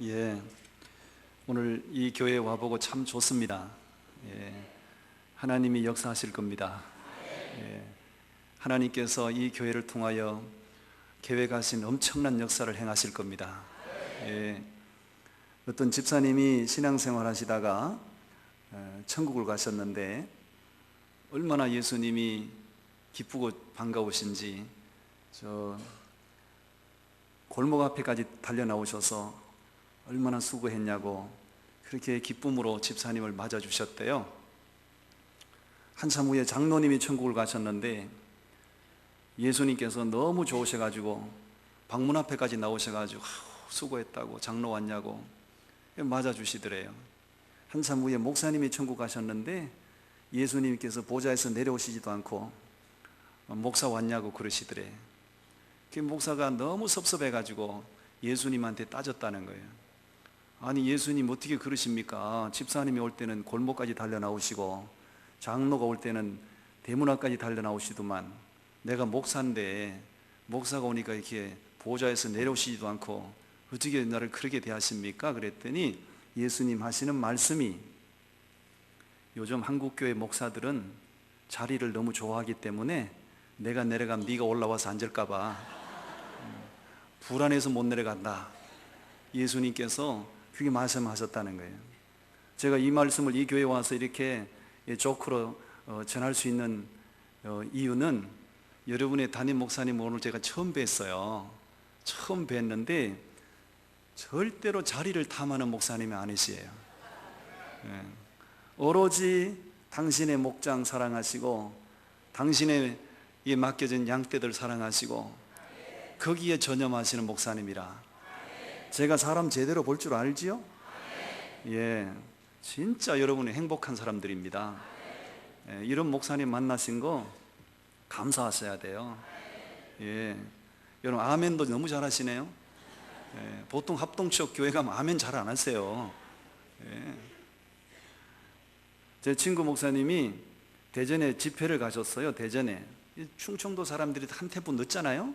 예, 오늘 이 교회에 와보고 참 좋습니다. 예, 하나님이 역사하실 겁니다. 예, 하나님께서 이 교회를 통하여 계획하신 엄청난 역사를 행하실 겁니다. 예, 어떤 집사님이 신앙생활 하시다가 천국을 가셨는데 얼마나 예수님이 기쁘고 반가우신지 저 골목 앞에까지 달려 나오셔서 얼마나 수고했냐고 그렇게 기쁨으로 집사님을 맞아주셨대요. 한참 후에 장로님이 천국을 가셨는데 예수님께서 너무 좋으셔가지고 방문 앞에까지 나오셔가지고 수고했다고 장로 왔냐고 맞아주시더래요. 한참 후에 목사님이 천국 가셨는데 예수님께서 보좌에서 내려오시지도 않고 목사 왔냐고 그러시더래. 그 목사가 너무 섭섭해가지고 예수님한테 따졌다는 거예요. 아니 예수님 어떻게 그러십니까? 집사님이 올 때는 골목까지 달려 나오시고 장로가 올 때는 대문 앞까지 달려 나오시더만 내가 목사인데 목사가 오니까 이렇게 보좌에서 내려오시지도 않고 어떻게 나를 그렇게 대하십니까? 그랬더니 예수님 하시는 말씀이 요즘 한국교회 목사들은 자리를 너무 좋아하기 때문에 내가 내려가면 네가 올라와서 앉을까 봐 불안해서 못 내려간다. 예수님께서 그게 말씀하셨다는 거예요. 제가 이 말씀을 이 교회에 와서 이렇게 조크로 전할 수 있는 이유는 여러분의 담임 목사님 오늘 제가 처음 뵀어요. 처음 뵀는데 절대로 자리를 탐하는 목사님이 아니시에요. 오로지 당신의 목장 사랑하시고 당신의 맡겨진 양떼들 사랑하시고 거기에 전념하시는 목사님이라 제가 사람 제대로 볼 줄 알지요? 예, 진짜 여러분이 행복한 사람들입니다. 예, 이런 목사님 만나신 거 감사하셔야 돼요. 예, 여러분 아멘도 너무 잘하시네요. 예, 보통 합동치역 교회 가면 아멘 잘 안 하세요. 예. 제 친구 목사님이 대전에 집회를 가셨어요. 대전에 충청도 사람들이 한 템포 늦잖아요.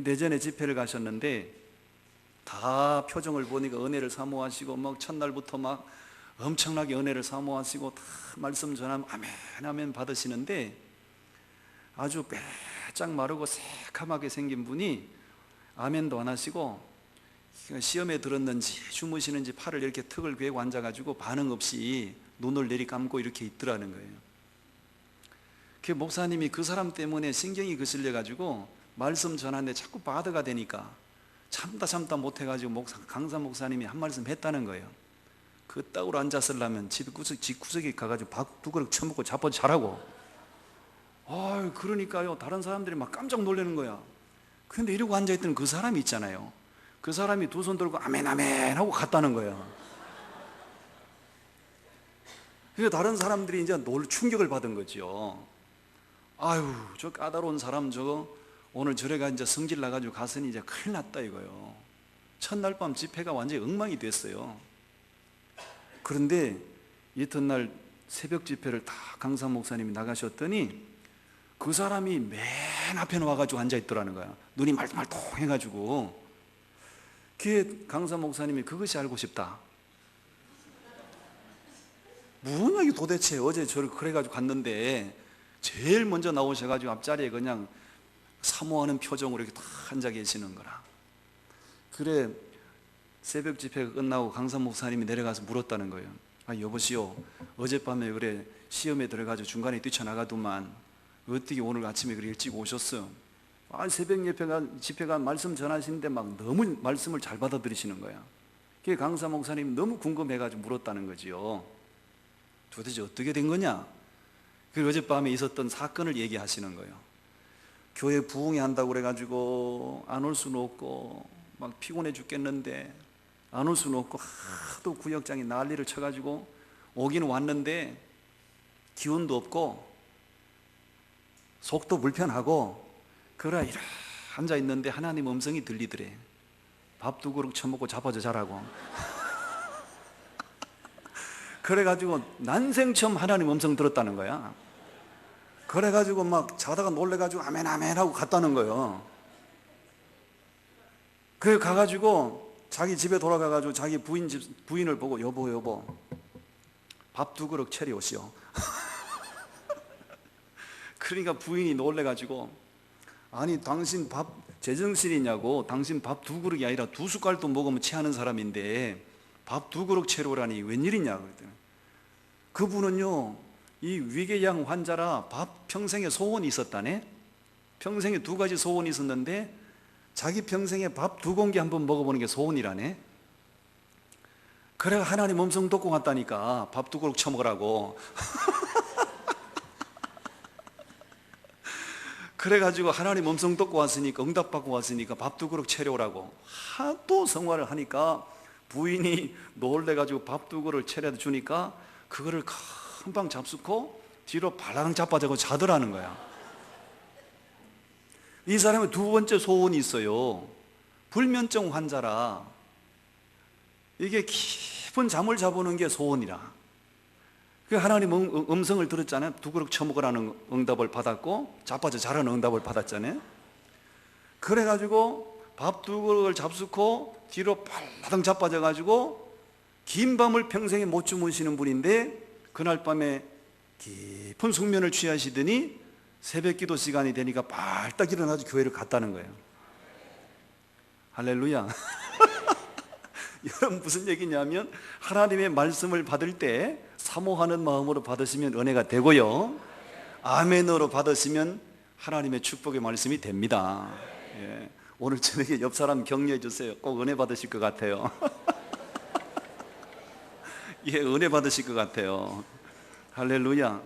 대전에 집회를 가셨는데 다 표정을 보니까 은혜를 사모하시고 막 첫날부터 막 엄청나게 은혜를 사모하시고 다 말씀 전하면 아멘 아멘 받으시는데 아주 빼짝 마르고 새카맣게 생긴 분이 아멘도 안 하시고 시험에 들었는지 주무시는지 팔을 이렇게 턱을 괴고 앉아가지고 반응 없이 눈을 내리감고 이렇게 있더라는 거예요. 그 목사님이 그 사람 때문에 신경이 거슬려가지고 말씀 전하는데 자꾸 바드가 되니까 참다 못해가지고 강사 목사님이 한 말씀 했다는 거예요. 그 딱으로 앉았으려면 집 구석에 가가지고 밥 두 그릇 처먹고 자빠져 자라고. 그러니까요 다른 사람들이 막 깜짝 놀라는 거야. 근데 이러고 앉아있던 그 사람이 있잖아요. 그 사람이 두 손 들고 아멘 아멘 하고 갔다는 거예요. 그래서 다른 사람들이 이제 충격을 받은 거죠. 저 까다로운 사람 저거 오늘 저래가 이제 성질 나가지고 갔으니 이제 큰일 났다 이거요. 첫날 밤 집회가 완전히 엉망이 됐어요. 그런데 이튿날 새벽 집회를 다 강사 목사님이 나가셨더니 그 사람이 맨 앞에 와가지고 앉아있더라는 거야. 눈이 말똥말똥 해가지고. 그 강사 목사님이 그것이 알고 싶다. 뭐냐 이게 도대체 어제 저를 그래가지고 갔는데 제일 먼저 나오셔가지고 앞자리에 그냥 사모하는 표정으로 이렇게 딱 앉아 계시는 거라. 그래 새벽 집회가 끝나고 강사 목사님이 내려가서 물었다는 거예요. 여보시오 어젯밤에 그래 시험에 들어가지고 중간에 뛰쳐나가더만 어떻게 오늘 아침에 그래 일찍 오셨어? 새벽 집회가 말씀 전하시는데 막 너무 말씀을 잘 받아들이시는 거야. 그게 강사 목사님이 너무 궁금해가지고 물었다는 거지요. 도대체 어떻게 된 거냐? 그리고 어젯밤에 있었던 사건을 얘기하시는 거예요. 교회 부흥회 한다고 그래가지고 안 올 수는 없고 막 피곤해 죽겠는데 안 올 수는 없고 하도 구역장이 난리를 쳐가지고 오기는 왔는데 기운도 없고 속도 불편하고 그래 이렇게 앉아있는데 하나님 음성이 들리더래. 밥 두 그릇 처먹고 자빠져 자라고. 그래가지고 난생 처음 하나님 음성 들었다는 거야. 그래가지고 막 자다가 놀래가지고 아멘 아멘 하고 갔다는 거예요. 그래 가가지고 자기 집에 돌아가가지고 자기 부인을 보고 여보 밥 2그릇 차려오시오. 그러니까 부인이 놀래가지고 아니 당신 밥 제정신이냐고, 당신 밥 2그릇이 아니라 2숟갈도 먹으면 체하는 사람인데 밥 2그릇 차려오라니 웬일이냐 그랬더니 그분은요 이 위궤양 환자라 밥 평생에 소원이 있었다네. 평생에 2가지 소원이 있었는데 자기 평생에 밥 2공기 한번 먹어보는 게 소원이라네. 그래 하나님 음성 듣고 갔다니까 밥 2그릇 처먹으라고. 그래가지고 하나님 음성 듣고 왔으니까, 응답받고 왔으니까 밥 2그릇 차려오라고 하도 성화를 하니까 부인이 놀래가지고 밥 2그릇 차려 주니까 그거를 금방 잡수고 뒤로 발랑 자빠져서 자더라는 거야. 이 사람은 2번째 소원이 있어요. 불면증 환자라 이게 깊은 잠을 자보는 게 소원이라. 그 하나님 음성을 들었잖아요. 2그릇 처먹으라는 응답을 받았고 자빠져 자라는 응답을 받았잖아요. 그래가지고 밥 2그릇을 잡수고 뒤로 발라당 자빠져가지고 긴 밤을 평생에 못 주무시는 분인데 그날 밤에 깊은 숙면을 취하시더니 새벽 기도 시간이 되니까 발딱 일어나서 교회를 갔다는 거예요. 할렐루야. 여러분 무슨 얘기냐면 하나님의 말씀을 받을 때 사모하는 마음으로 받으시면 은혜가 되고요, 아멘으로 받으시면 하나님의 축복의 말씀이 됩니다. 예. 오늘 저녁에 옆 사람 격려해 주세요. 꼭 은혜 받으실 것 같아요. 예, 은혜 받으실 것 같아요. 할렐루야.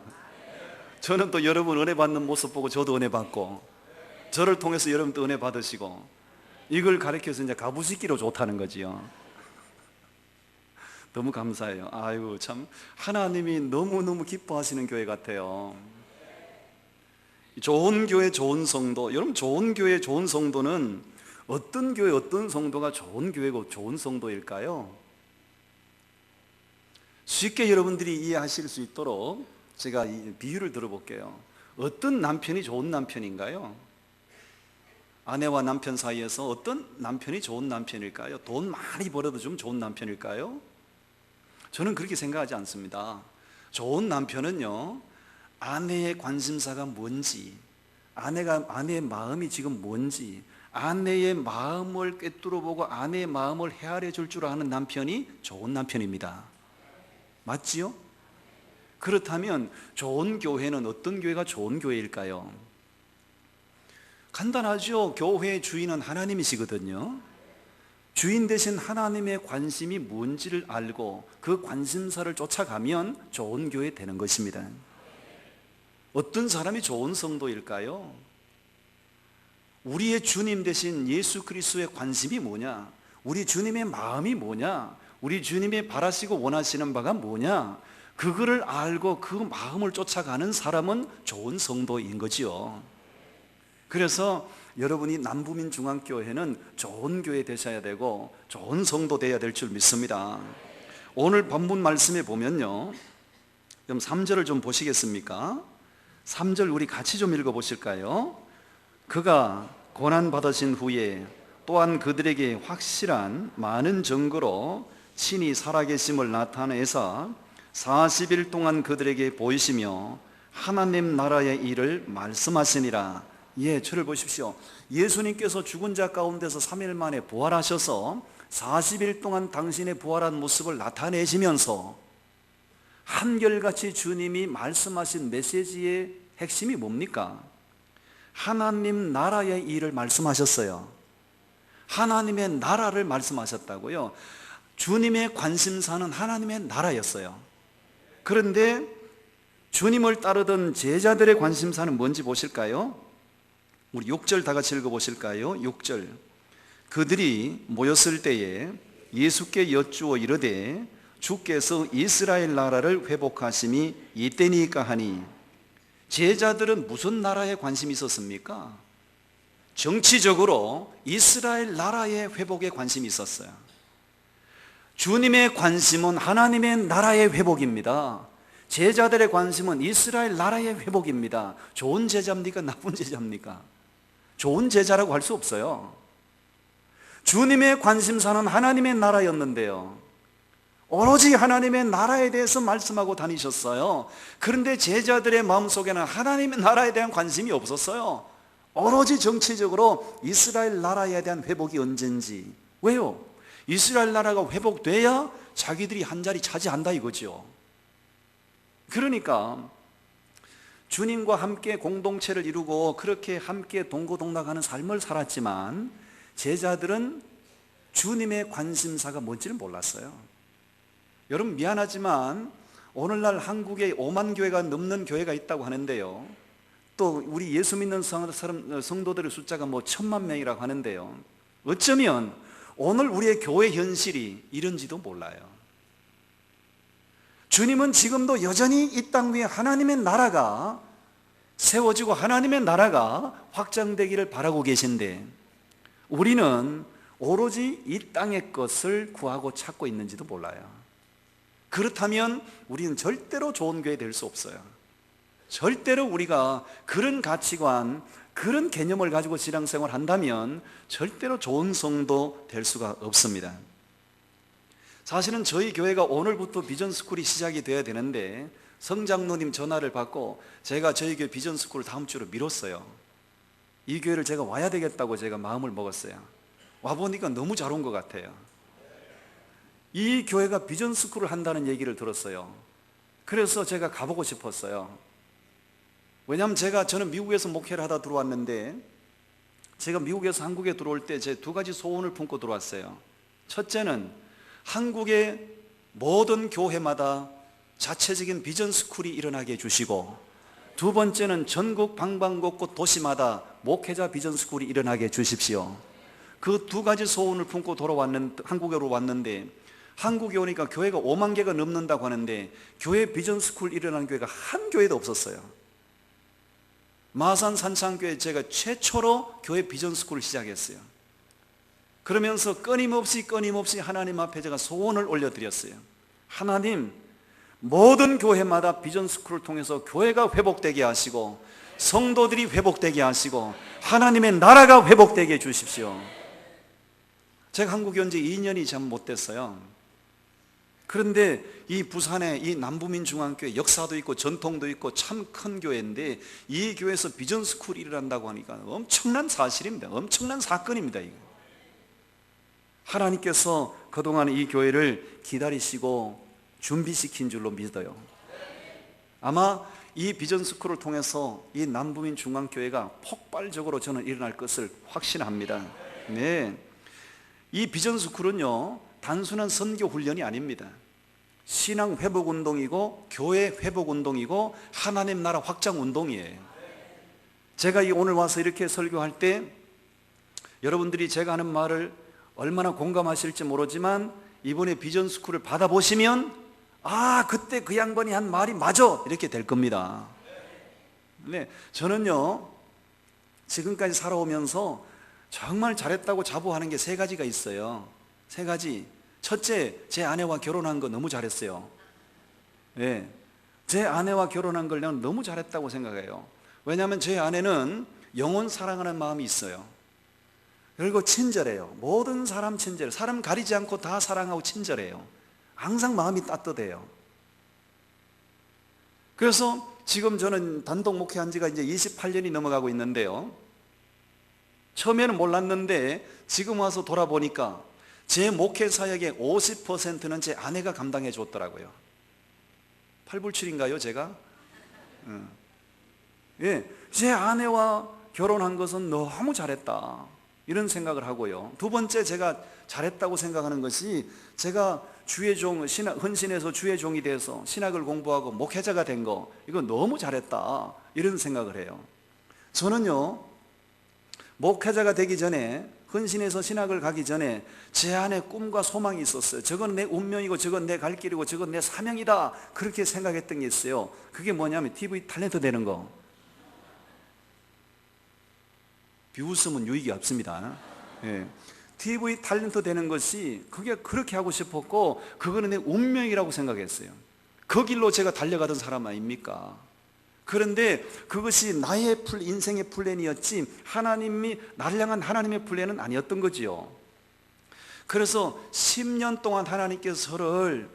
저는 또 여러분 은혜 받는 모습 보고 저도 은혜 받고, 저를 통해서 여러분도 은혜 받으시고, 이걸 가르쳐서 이제 가부식기로 좋다는 거지요. 너무 감사해요. 아이고 참 하나님이 너무너무 기뻐하시는 교회 같아요. 좋은 교회 좋은 성도, 여러분 좋은 교회 좋은 성도는 어떤 교회 어떤 성도가 좋은 교회고 좋은 성도일까요? 쉽게 여러분들이 이해하실 수 있도록 제가 이 비유를 들어볼게요. 어떤 남편이 좋은 남편인가요? 아내와 남편 사이에서 어떤 남편이 좋은 남편일까요? 돈 많이 벌어도 좀 좋은 남편일까요? 저는 그렇게 생각하지 않습니다. 좋은 남편은요, 아내의 관심사가 뭔지, 아내의 마음이 지금 뭔지, 아내의 마음을 꿰뚫어 보고 아내의 마음을 헤아려 줄 줄 아는 남편이 좋은 남편입니다. 맞지요? 그렇다면 좋은 교회는 어떤 교회가 좋은 교회일까요? 간단하죠. 교회의 주인은 하나님이시거든요. 주인 되신 하나님의 관심이 뭔지를 알고 그 관심사를 쫓아가면 좋은 교회 되는 것입니다. 어떤 사람이 좋은 성도일까요? 우리의 주님 되신 예수 그리스도의 관심이 뭐냐? 우리 주님의 마음이 뭐냐? 우리 주님이 바라시고 원하시는 바가 뭐냐? 그거를 알고 그 마음을 쫓아가는 사람은 좋은 성도인 거지요. 그래서 여러분이 남부민 중앙교회는 좋은 교회 되셔야 되고 좋은 성도 되어야 될 줄 믿습니다. 오늘 본문 말씀에 보면요, 그럼 3절을 좀 보시겠습니까? 3절 우리 같이 좀 읽어보실까요? 그가 고난받으신 후에 또한 그들에게 확실한 많은 증거로 친히 살아계심을 나타내서 40일 동안 그들에게 보이시며 하나님 나라의 일을 말씀하시니라. 예, 저를 보십시오. 예수님께서 죽은 자 가운데서 3일 만에 부활하셔서 40일 동안 당신의 부활한 모습을 나타내시면서 한결같이 주님이 말씀하신 메시지의 핵심이 뭡니까? 하나님 나라의 일을 말씀하셨어요. 하나님의 나라를 말씀하셨다고요. 주님의 관심사는 하나님의 나라였어요. 그런데 주님을 따르던 제자들의 관심사는 뭔지 보실까요? 우리 6절 다 같이 읽어보실까요? 6절. 그들이 모였을 때에 예수께 여쭈어 이르되 주께서 이스라엘 나라를 회복하심이 이때니까 하니. 제자들은 무슨 나라에 관심이 있었습니까? 정치적으로 이스라엘 나라의 회복에 관심이 있었어요. 주님의 관심은 하나님의 나라의 회복입니다. 제자들의 관심은 이스라엘 나라의 회복입니다. 좋은 제자입니까? 나쁜 제자입니까? 좋은 제자라고 할 수 없어요. 주님의 관심사는 하나님의 나라였는데요, 오로지 하나님의 나라에 대해서 말씀하고 다니셨어요. 그런데 제자들의 마음속에는 하나님의 나라에 대한 관심이 없었어요. 오로지 정치적으로 이스라엘 나라에 대한 회복이 언젠지. 왜요? 이스라엘 나라가 회복돼야 자기들이 한 자리 차지한다 이거죠. 그러니까 주님과 함께 공동체를 이루고 그렇게 함께 동고동락하는 삶을 살았지만 제자들은 주님의 관심사가 뭔지를 몰랐어요. 여러분 미안하지만 오늘날 한국에 5만 교회가 넘는 교회가 있다고 하는데요, 또 우리 예수 믿는 성도들의 숫자가 뭐 1,000만 명이라고 하는데요, 어쩌면 오늘 우리의 교회 현실이 이런지도 몰라요. 주님은 지금도 여전히 이 땅 위에 하나님의 나라가 세워지고 하나님의 나라가 확장되기를 바라고 계신데 우리는 오로지 이 땅의 것을 구하고 찾고 있는지도 몰라요. 그렇다면 우리는 절대로 좋은 교회 될 수 없어요. 절대로 우리가 그런 가치관, 그런 개념을 가지고 신앙생활을 한다면 절대로 좋은 성도 될 수가 없습니다. 사실은 저희 교회가 오늘부터 비전스쿨이 시작이 돼야 되는데 성장로님 전화를 받고 제가 저희 교회 비전스쿨을 다음 주로 미뤘어요. 이 교회를 제가 와야 되겠다고 제가 마음을 먹었어요. 와보니까 너무 잘 온 것 같아요. 이 교회가 비전스쿨을 한다는 얘기를 들었어요. 그래서 제가 가보고 싶었어요. 왜냐하면 저는 미국에서 목회를 하다 들어왔는데 제가 미국에서 한국에 들어올 때 제 2가지 소원을 품고 들어왔어요. 첫째는 한국의 모든 교회마다 자체적인 비전스쿨이 일어나게 해주시고, 두 번째는 전국 방방곡곡 도시마다 목회자 비전스쿨이 일어나게 해주십시오. 그 2가지 소원을 품고 한국으로 왔는데 한국에 오니까 교회가 5만 개가 넘는다고 하는데 교회 비전스쿨 일어나는 교회가 한 교회도 없었어요. 마산 산창교회 제가 최초로 교회 비전스쿨을 시작했어요. 그러면서 끊임없이 하나님 앞에 제가 소원을 올려드렸어요. 하나님, 모든 교회마다 비전스쿨을 통해서 교회가 회복되게 하시고 성도들이 회복되게 하시고 하나님의 나라가 회복되게 해주십시오. 제가 한국에 온 지 2년이 참 못 됐어요. 그런데 이 부산에 이 남부민중앙교회 역사도 있고 전통도 있고 참 큰 교회인데 이 교회에서 비전스쿨이 일어난다고 하니까 엄청난 사실입니다. 엄청난 사건입니다. 이거. 하나님께서 그동안 이 교회를 기다리시고 준비시킨 줄로 믿어요. 아마 이 비전스쿨을 통해서 이 남부민중앙교회가 폭발적으로 저는 일어날 것을 확신합니다. 네. 이 비전스쿨은요 단순한 선교 훈련이 아닙니다. 신앙 회복 운동이고 교회 회복 운동이고 하나님 나라 확장 운동이에요. 제가 오늘 와서 이렇게 설교할 때 여러분들이 제가 하는 말을 얼마나 공감하실지 모르지만 이번에 비전스쿨을 받아보시면 그때 그 양반이 한 말이 맞아 이렇게 될 겁니다. 네, 저는요 지금까지 살아오면서 정말 잘했다고 자부하는 게 3가지가 있어요. 3가지. 첫째, 제 아내와 결혼한 거 너무 잘했어요. 네, 제 아내와 결혼한 걸 내가 너무 잘했다고 생각해요. 왜냐하면 제 아내는 영혼 사랑하는 마음이 있어요. 그리고 친절해요. 모든 사람 친절해요. 사람 가리지 않고 다 사랑하고 친절해요. 항상 마음이 따뜻해요. 그래서 지금 저는 단독 목회한 지가 이제 28년이 넘어가고 있는데요, 처음에는 몰랐는데 지금 와서 돌아보니까 제 목회 사역의 50%는 제 아내가 감당해 줬더라고요. 8불7인가요 제가? 예, 제 아내와 결혼한 것은 너무 잘했다 이런 생각을 하고요. 두 번째 제가 잘했다고 생각하는 것이 제가 주의 종, 헌신해서 주의 종이 돼서 신학을 공부하고 목회자가 된 거, 이거 너무 잘했다 이런 생각을 해요. 저는요 목회자가 되기 전에, 헌신해서 신학을 가기 전에 제 안에 꿈과 소망이 있었어요. 저건 내 운명이고 저건 내 갈 길이고 저건 내 사명이다 그렇게 생각했던 게 있어요. 그게 뭐냐면 TV 탤런트 되는 거. 비웃음은 유익이 없습니다. 예. TV 탤런트 되는 것이 그게 그렇게 하고 싶었고 그거는 내 운명이라고 생각했어요. 그 길로 제가 달려가던 사람 아닙니까? 그런데 그것이 나의 인생의 플랜이었지 하나님이 나를 향한 하나님의 플랜은 아니었던 거지요. 그래서 10년 동안 하나님께서 저를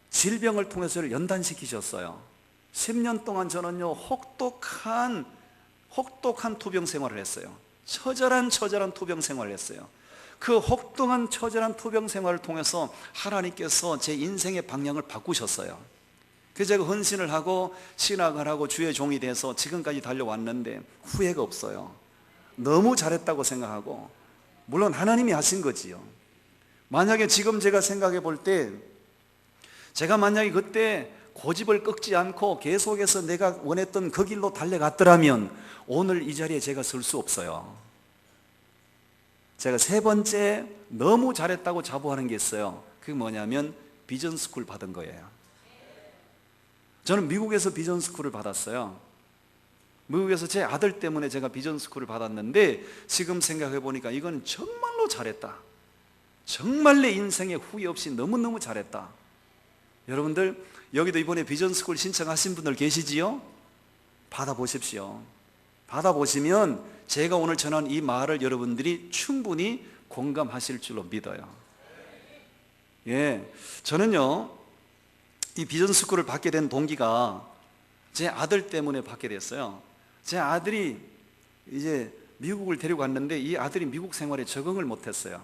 질병을 통해서 저를 연단시키셨어요. 10년 동안 저는요 혹독한 투병 생활을 했어요. 처절한 투병 생활을 했어요. 그 혹독한 처절한 투병 생활을 통해서 하나님께서 제 인생의 방향을 바꾸셨어요. 그래서 제가 헌신을 하고 신학을 하고 주의 종이 돼서 지금까지 달려왔는데 후회가 없어요. 너무 잘했다고 생각하고, 물론 하나님이 하신 거지요. 만약에 지금 제가 생각해 볼 때, 제가 만약에 그때 고집을 꺾지 않고 계속해서 내가 원했던 그 길로 달려갔더라면 오늘 이 자리에 제가 설 수 없어요. 제가 세 번째 너무 잘했다고 자부하는 게 있어요. 그게 뭐냐면 비전스쿨 받은 거예요. 저는 미국에서 비전스쿨을 받았어요. 미국에서 제 아들 때문에 제가 비전스쿨을 받았는데 지금 생각해 보니까 이건 정말로 잘했다. 정말 내 인생에 후회 없이 너무너무 잘했다. 여러분들 여기도 이번에 비전스쿨 신청하신 분들 계시지요? 받아보십시오. 받아보시면 제가 오늘 전한 이 말을 여러분들이 충분히 공감하실 줄로 믿어요. 예, 저는요 이 비전스쿨을 받게 된 동기가 제 아들 때문에 받게 됐어요. 제 아들이 이제 미국을 데리고 갔는데 이 아들이 미국 생활에 적응을 못했어요.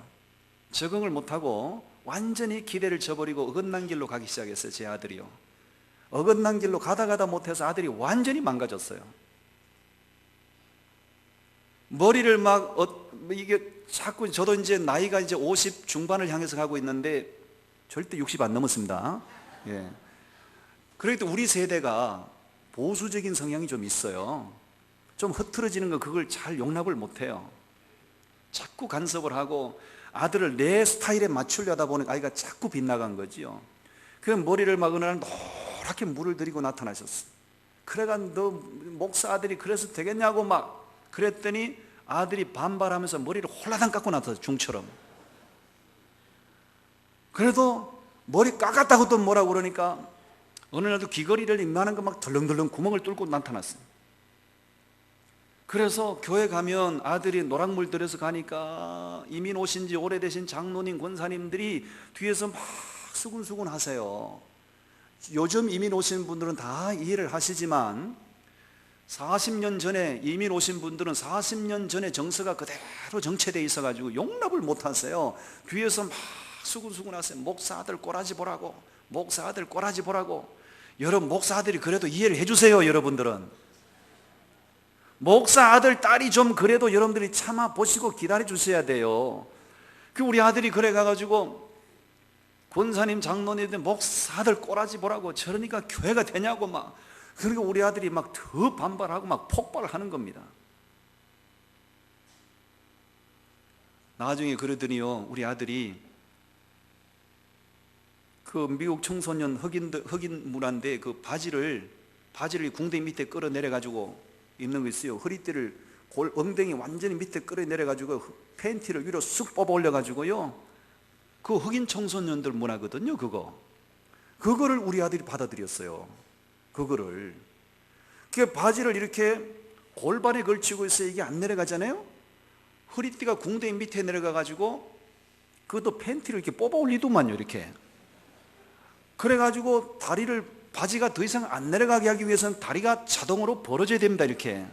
적응을 못하고 완전히 기대를 저버리고 어긋난 길로 가기 시작했어요. 제 아들이요. 어긋난 길로 가다 못해서 아들이 완전히 망가졌어요. 머리를 이게 자꾸, 저도 이제 나이가 이제 50 중반을 향해서 가고 있는데 절대 60 안 넘었습니다. 예. 그러니까 우리 세대가 보수적인 성향이 좀 있어요. 좀 흐트러지는 거 그걸 잘 용납을 못해요. 자꾸 간섭을 하고 아들을 내 스타일에 맞추려다 보니까 아이가 자꾸 빗나간 거지요. 그 머리를 막 어느 날 노랗게 물을 들이고 나타나셨어. 그래가 너 목사 아들이 그래서 되겠냐고 막 그랬더니 아들이 반발하면서 머리를 홀라당 깎고 나타났어. 중처럼. 그래도 머리 깎았다고 또 뭐라고 그러니까 어느 날도 귀걸이를 이만한 거 막 덜렁덜렁 구멍을 뚫고 나타났어요. 그래서 교회 가면 아들이 노랑물 들여서 가니까 이민 오신 지 오래되신 장로님, 권사님들이 뒤에서 막 수군수군 하세요. 요즘 이민 오신 분들은 다 이해를 하시지만 40년 전에 이민 오신 분들은 40년 전에 정서가 그대로 정체되어 있어가지고 용납을 못 하세요. 뒤에서 막 수군수군 하세요. 목사 아들 꼬라지 보라고, 목사 아들 꼬라지 보라고. 여러분, 목사 아들이 그래도 이해를 해주세요. 여러분들은 목사 아들, 딸이 좀 그래도 여러분들이 참아 보시고 기다려 주셔야 돼요. 그 우리 아들이 그래 가가지고 권사님, 장로님들 목사 아들 꼬라지 보라고 저러니까 교회가 되냐고 막. 그러니까 우리 아들이 막 더 반발하고 막 폭발을 하는 겁니다. 나중에 그러더니요, 우리 아들이 그 미국 청소년 흑인 문화인데 그 바지를 궁대 밑에 끌어내려 가지고 입는 거 있어요. 허리띠를 엉덩이 완전히 밑에 끌어내려 가지고 팬티를 위로 쑥 뽑아 올려 가지고요. 그 흑인 청소년들 문화거든요. 그거를 우리 아들이 받아들였어요. 그거를. 그 바지를 이렇게 골반에 걸치고 있어야 이게 안 내려가잖아요. 허리띠가 궁대 밑에 내려가 가지고 그것도 팬티를 이렇게 뽑아 올리더만요. 이렇게. 그래가지고 바지가 더 이상 안 내려가게 하기 위해서는 다리가 자동으로 벌어져야 됩니다. 이렇게.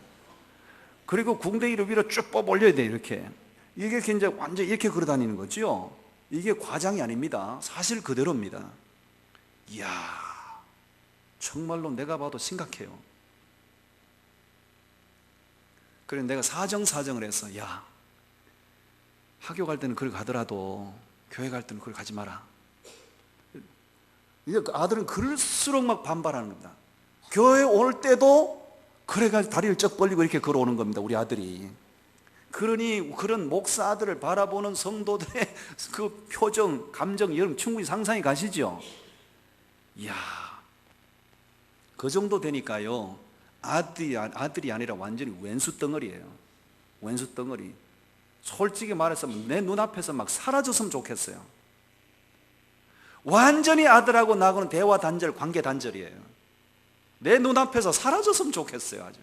그리고 궁뎅이를 위로 쭉 뽑아 올려야 돼요. 이렇게. 이게 이제 완전 이렇게 걸어 다니는 거죠. 이게 과장이 아닙니다. 사실 그대로입니다. 이야, 정말로 내가 봐도 심각해요. 그래서 내가 사정을 해서, 야, 학교 갈 때는 그걸 가더라도 교회 갈 때는 그걸 가지 마라. 이제 아들은 그럴수록 막 반발하는 겁니다. 교회 올 때도 그래가지고 다리를 쩍 벌리고 이렇게 걸어오는 겁니다. 우리 아들이. 그러니 그런 목사 아들을 바라보는 성도들의 그 표정, 감정, 여러분 충분히 상상이 가시죠? 이야, 그 정도 되니까요, 아들이 아니라 완전히 왼수 덩어리예요. 왼수 덩어리. 솔직히 말해서 내 눈앞에서 막 사라졌으면 좋겠어요. 완전히 아들하고 나하고는 대화 단절, 관계 단절이에요. 내 눈앞에서 사라졌으면 좋겠어요. 아주.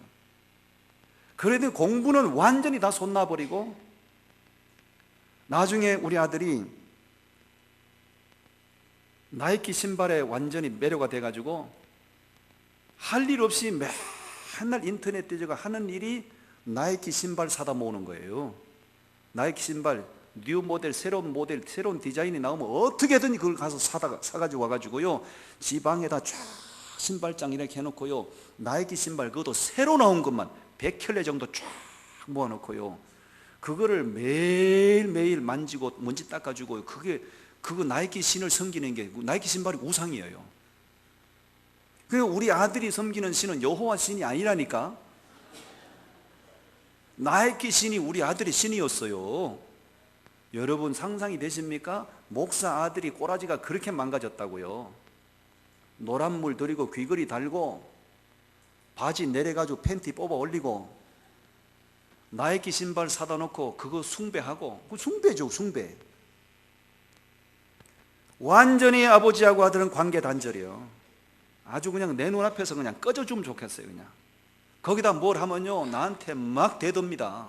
그래도 공부는 완전히 다 손 놔버리고, 나중에 우리 아들이 나이키 신발에 완전히 매료가 돼가지고 할 일 없이 맨날 인터넷 뒤져가 하는 일이 나이키 신발 사다 모으는 거예요. 나이키 신발 뉴 모델, 새로운 디자인이 나오면 어떻게든 그걸 가서 사가지고 와가지고요, 지방에다 쫙 신발장 이렇게 해놓고요, 나이키 신발 그것도 새로 나온 것만 100켤레 정도 쫙 모아놓고요, 그거를 매일매일 만지고 먼지 닦아주고, 그거 나이키 신을 섬기는 게 나이키 신발이 우상이에요. 그리고 우리 아들이 섬기는 신은 여호와 신이 아니라니까. 나이키 신이 우리 아들의 신이었어요. 여러분 상상이 되십니까? 목사 아들이 꼬라지가 그렇게 망가졌다고요. 노란 물 들이고 귀걸이 달고 바지 내려가지고 팬티 뽑아 올리고 나이키 신발 사다 놓고 그거 숭배하고, 그 숭배죠, 숭배. 완전히 아버지하고 아들은 관계 단절이요. 아주 그냥 내 눈앞에서 그냥 꺼져주면 좋겠어요. 그냥 거기다 뭘 하면요, 나한테 막 대듭니다.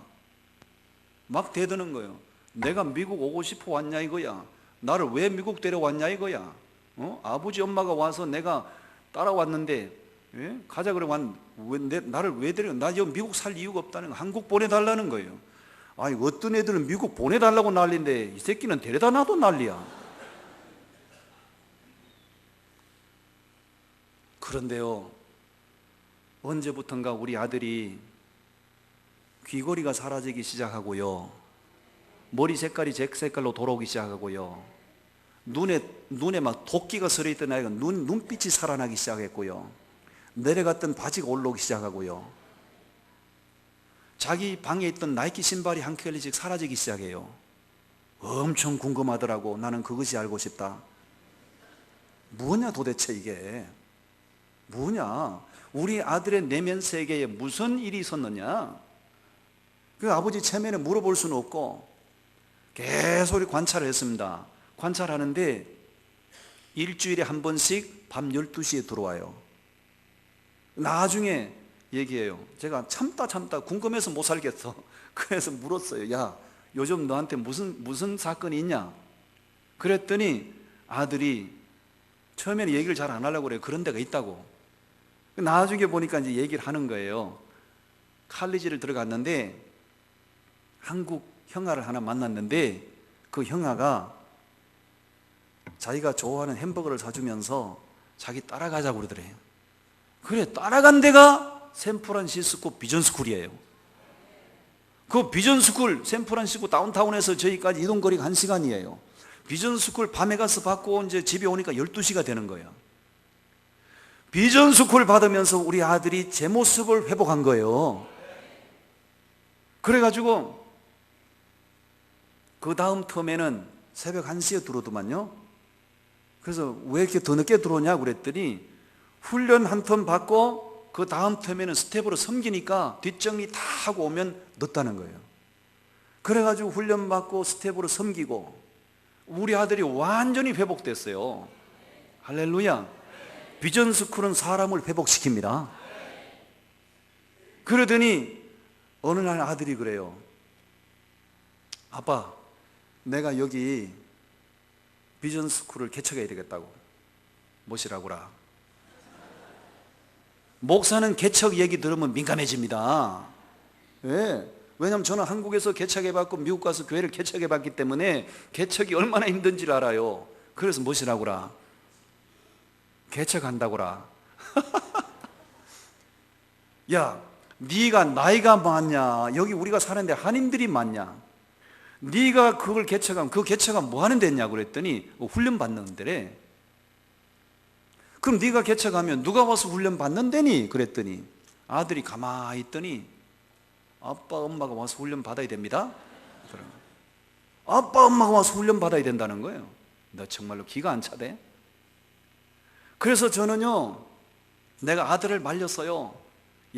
막 대드는 거예요. 내가 미국 오고 싶어 왔냐 이거야. 나를 왜 미국 데려왔냐 이거야. 아버지 엄마가 와서 내가 따라왔는데, 예? 가자 그래 나를 왜 데려? 나 여기 미국 살 이유가 없다는 거. 한국 보내달라는 거예요. 아니 어떤 애들은 미국 보내달라고 난리인데 이 새끼는 데려다 놔도 난리야. 그런데요, 언제부턴가 우리 아들이 귀걸이가 사라지기 시작하고요, 머리 색깔이 제 색깔로 돌아오기 시작하고요, 눈에 막 도끼가 서려있던 아이가 눈빛이 살아나기 시작했고요, 내려갔던 바지가 올라오기 시작하고요, 자기 방에 있던 나이키 신발이 한 켤레씩 사라지기 시작해요. 엄청 궁금하더라고. 나는 그것이 알고 싶다. 뭐냐 도대체 이게 뭐냐? 우리 아들의 내면 세계에 무슨 일이 있었느냐? 그 아버지 체면에 물어볼 수는 없고 계속 관찰을 했습니다. 관찰하는데 일주일에 한 번씩 밤 12시에 들어와요. 나중에 얘기해요. 제가 참다 궁금해서 못 살겠어. 그래서 물었어요. 야, 요즘 너한테 무슨 사건이 있냐? 그랬더니 아들이 처음에는 얘기를 잘 안 하려고 그래요. 그런 데가 있다고. 나중에 보니까 이제 얘기를 하는 거예요. 칼리지를 들어갔는데 한국 형아를 하나 만났는데 그 형아가 자기가 좋아하는 햄버거를 사주면서 자기 따라가자고 그러더래요. 그래, 따라간 데가 샌프란시스코 비전스쿨이에요. 그 비전스쿨, 샌프란시스코 다운타운에서 저희까지 이동거리가 1시간이에요. 비전스쿨 밤에 가서 받고 이제 집에 오니까 12시가 되는 거예요. 비전스쿨 받으면서 우리 아들이 제 모습을 회복한 거예요. 그래가지고 그 다음 텀에는 새벽 1시에 들어오더만요. 그래서 왜 이렇게 더 늦게 들어오냐 그랬더니 훈련 한 텀 받고 그 다음 텀에는 스텝으로 섬기니까 뒷정리 다 하고 오면 늦다는 거예요. 그래가지고 훈련 받고 스텝으로 섬기고 우리 아들이 완전히 회복됐어요. 할렐루야. 비전스쿨은 사람을 회복시킵니다. 그러더니 어느 날 아들이 그래요. 아빠, 내가 여기 비전스쿨을 개척해야 되겠다고. 뭐시라고라. 목사는 개척 얘기 들으면 민감해집니다. 왜? 왜냐하면 저는 한국에서 개척해봤고 미국 가서 교회를 개척해봤기 때문에 개척이 얼마나 힘든지를 알아요. 그래서 뭐시라고라. 개척한다고라. 야, 네가 나이가 많냐? 여기 우리가 사는데 한인들이 많냐? 네가 그걸 개척하면 그 개척하면 뭐 하는 데냐? 그랬더니 훈련 받는 데래. 그럼 네가 개척하면 누가 와서 훈련 받는 데니? 그랬더니 아들이 가만히 있더니 아빠 엄마가 와서 훈련 받아야 됩니다. 아빠 엄마가 와서 훈련 받아야 된다는 거예요. 너 정말로 기가 안 차대? 그래서 저는요, 내가 아들을 말렸어요.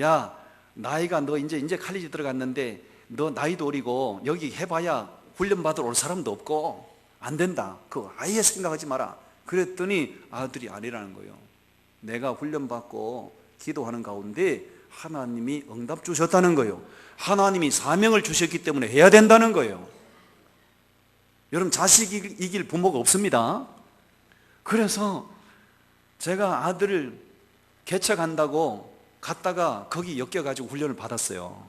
야, 나이가 너 이제 칼리지 들어갔는데 너 나이도 어리고 여기 해봐야 훈련 받으러 올 사람도 없고 안 된다. 그거 아예 생각하지 마라. 그랬더니 아들이 아니라는 거예요. 내가 훈련 받고 기도하는 가운데 하나님이 응답 주셨다는 거예요. 하나님이 사명을 주셨기 때문에 해야 된다는 거예요. 여러분, 자식이 이길 부모가 없습니다. 그래서 제가 아들을 개척한다고 갔다가 거기 엮여가지고 훈련을 받았어요.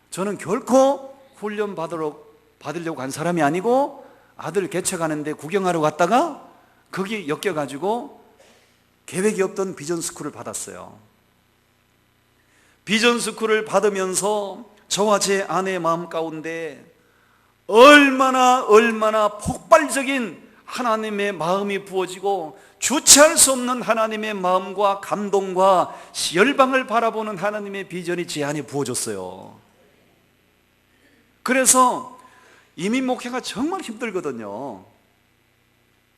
저는 결코 훈련 받으려고 간 사람이 아니고 아들을 개척하는데 구경하러 갔다가 거기 엮여가지고 계획이 없던 비전스쿨을 받았어요. 비전스쿨을 받으면서 저와 제 아내의 마음 가운데 얼마나 폭발적인 하나님의 마음이 부어지고 주체할 수 없는 하나님의 마음과 감동과 열방을 바라보는 하나님의 비전이 제 안에 부어졌어요. 그래서 이민 목회가 정말 힘들거든요.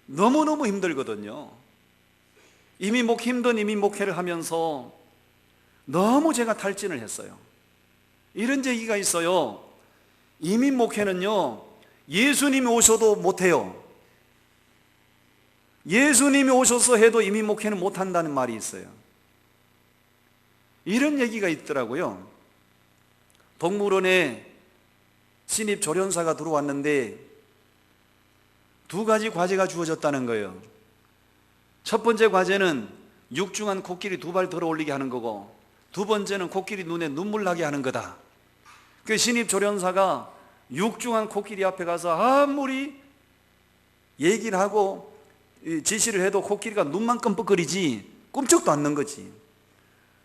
너무너무 힘들거든요. 힘든 이민 목회를 하면서 너무 제가 탈진을 했어요. 이런 얘기가 있어요. 이민 목회는요, 예수님이 오셔도 못해요. 예수님이 오셔서 해도 이민 목회는 못한다는 말이 있어요. 이런 얘기가 있더라고요. 동물원에 신입 조련사가 들어왔는데 두 가지 과제가 주어졌다는 거예요. 첫 번째 과제는 육중한 코끼리 2발 들어 올리게 하는 거고, 두 번째는 코끼리 눈에 눈물 나게 하는 거다. 그 신입 조련사가 육중한 코끼리 앞에 가서 아무리 얘기를 하고 지시를 해도 코끼리가 눈만 끔뻑거리지 꿈쩍도 않는 거지.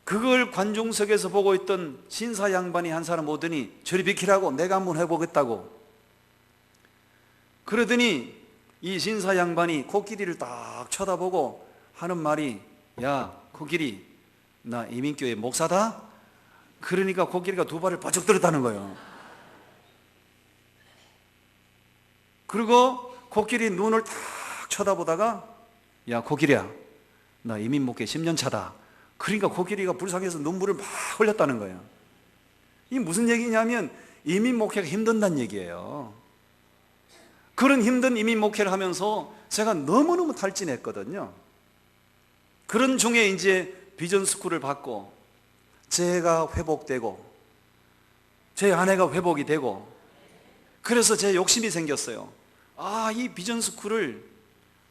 그걸 관중석에서 보고 있던 신사 양반이 한 사람 오더니 저리 비키라고, 내가 한번 해보겠다고. 그러더니 이 신사 양반이 코끼리를 딱 쳐다보고 하는 말이, 야 코끼리, 나 이민교회 목사다? 그러니까 코끼리가 2발을 바짝 들었다는 거예요. 그리고 코끼리 눈을 딱 쳐다보다가, 야 코끼리야, 나 이민 목회 10년 차다. 그러니까 코끼리가 불쌍해서 눈물을 막 흘렸다는 거예요. 이게 무슨 얘기냐면 이민 목회가 힘든다는 얘기예요. 그런 힘든 이민 목회를 하면서 제가 너무너무 탈진했거든요. 그런 중에 이제 비전스쿨을 받고 제가 회복되고 제 아내가 회복이 되고, 그래서 제 욕심이 생겼어요. 이 비전스쿨을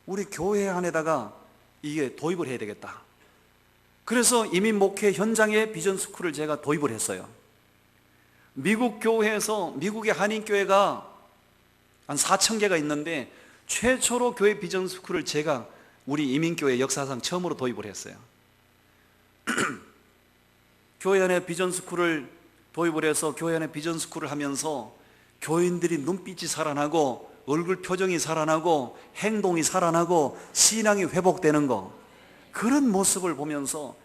우리 교회 안에다가 이게 도입을 해야 되겠다. 그래서 이민 목회 현장에 비전스쿨을 제가 도입을 했어요. 미국 교회에서, 미국의 한인교회가 한 4,000개가 있는데 최초로 교회 비전스쿨을 제가 우리 이민교회 역사상 처음으로 도입을 했어요. 교회 안에 비전스쿨을 도입을 해서 교회 안에 비전스쿨을 하면서 교인들이 눈빛이 살아나고 얼굴 표정이 살아나고 행동이 살아나고 신앙이 회복되는 거, 그런 모습을 보면서